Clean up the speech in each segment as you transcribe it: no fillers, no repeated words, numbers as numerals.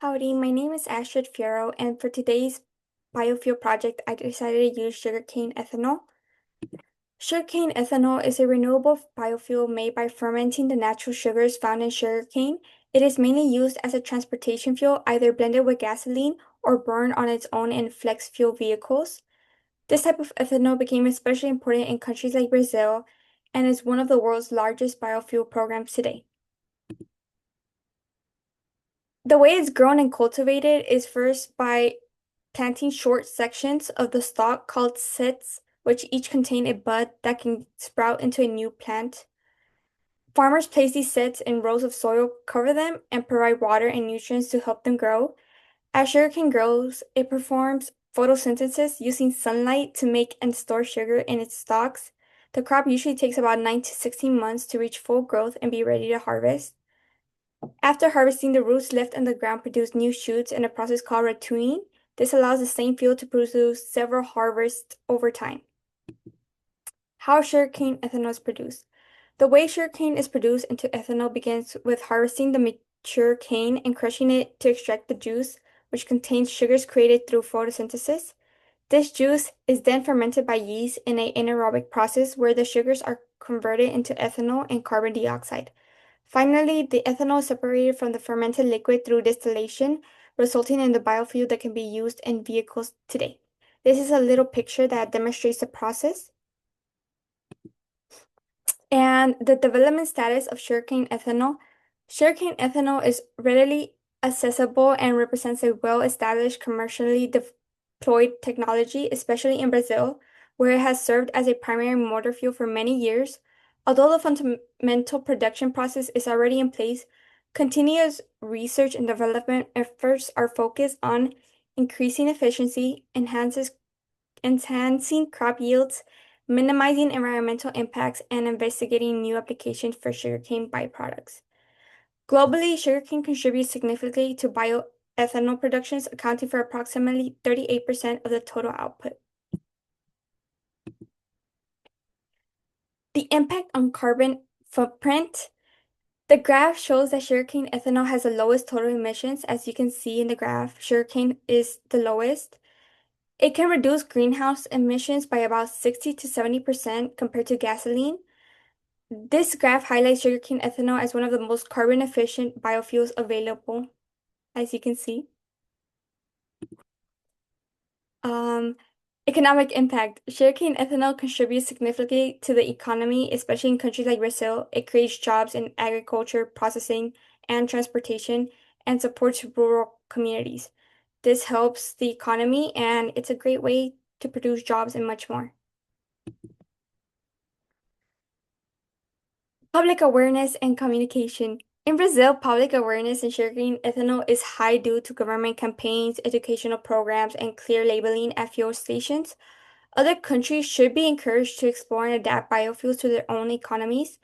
Howdy, my name is Astrid Fierro, and for today's biofuel project, I decided to use sugarcane ethanol. Sugarcane ethanol is a renewable biofuel made by fermenting the natural sugars found in sugarcane. It is mainly used as a transportation fuel, either blended with gasoline or burned on its own in flex fuel vehicles. This type of ethanol became especially important in countries like Brazil and is one of the world's largest biofuel programs today. The way it's grown and cultivated is first by planting short sections of the stalk called sets, which each contain a bud that can sprout into a new plant. Farmers place these sets in rows of soil, cover them, and provide water and nutrients to help them grow. As sugarcane grows, it performs photosynthesis using sunlight to make and store sugar in its stalks. The crop usually takes about 9 to 16 months to reach full growth and be ready to harvest. After harvesting, the roots left in the ground produce new shoots in a process called retooning. This allows the same field to produce several harvests over time. How sugarcane ethanol is produced. The way sugarcane is produced into ethanol begins with harvesting the mature cane and crushing it to extract the juice, which contains sugars created through photosynthesis. This juice is then fermented by yeast in an anaerobic process where the sugars are converted into ethanol and carbon dioxide. Finally, the ethanol is separated from the fermented liquid through distillation, resulting in the biofuel that can be used in vehicles today. This is a little picture that demonstrates the process. And the development status of sugarcane ethanol. Sugarcane ethanol is readily accessible and represents a well-established commercially deployed technology, especially in Brazil, where it has served as a primary motor fuel for many years. Although the fundamental production process is already in place, continuous research and development efforts are focused on increasing efficiency, enhancing crop yields, minimizing environmental impacts, and investigating new applications for sugarcane byproducts. Globally, sugarcane contributes significantly to bioethanol productions, accounting for approximately 38% of the total output. The impact on carbon footprint. The graph shows that sugarcane ethanol has the lowest total emissions. As you can see in the graph, sugarcane is the lowest. It can reduce greenhouse emissions by about 60 to 70% compared to gasoline. This graph highlights sugarcane ethanol as one of the most carbon efficient biofuels available, as you can see. Um, Economic impact. Sugarcane ethanol contributes significantly to the economy, especially in countries like Brazil. It creates jobs in agriculture, processing, and transportation, and supports rural communities. This helps the economy, and it's a great way to produce jobs and much more. Public awareness and communication. In Brazil, public awareness in sugarcane ethanol is high due to government campaigns, educational programs, and clear labeling at fuel stations. Other countries should be encouraged to explore and adapt biofuels to their own economies.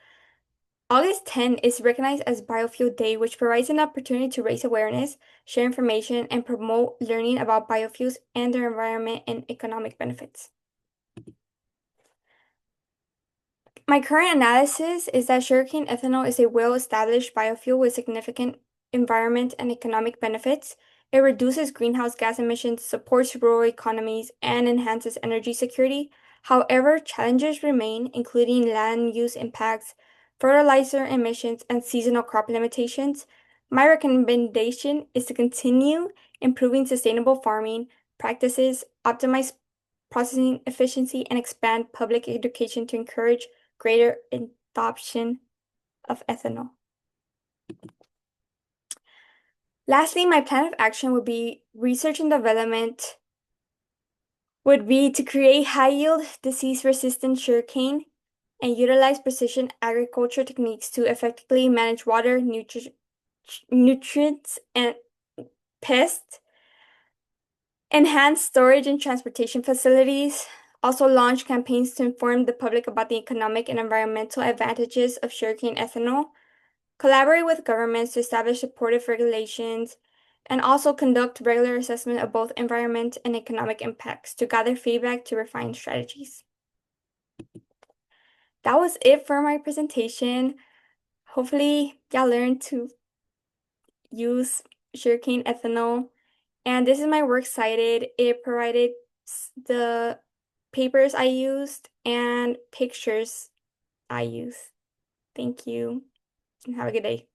August 10 is recognized as Biofuel Day, which provides an opportunity to raise awareness, share information, and promote learning about biofuels and their environment and economic benefits. My current analysis is that sugarcane ethanol is a well-established biofuel with significant environment and economic benefits. It reduces greenhouse gas emissions, supports rural economies, and enhances energy security. However, challenges remain, including land use impacts, fertilizer emissions, and seasonal crop limitations. My recommendation is to continue improving sustainable farming practices, optimize processing efficiency, and expand public education to encourage greater adoption of ethanol. Lastly, my plan of action would be research and development would be to create high-yield, disease-resistant sugarcane and utilize precision agriculture techniques to effectively manage water, nutrients, and pests, enhance storage and transportation facilities, also launch campaigns to inform the public about the economic and environmental advantages of sugarcane ethanol, collaborate with governments to establish supportive regulations, and also conduct regular assessment of both environment and economic impacts to gather feedback to refine strategies. That was it for my presentation. Hopefully, y'all learned to use Sugarcane Ethanol. And this is my works cited. It provided the papers I used and pictures I used. Thank you and have a good day.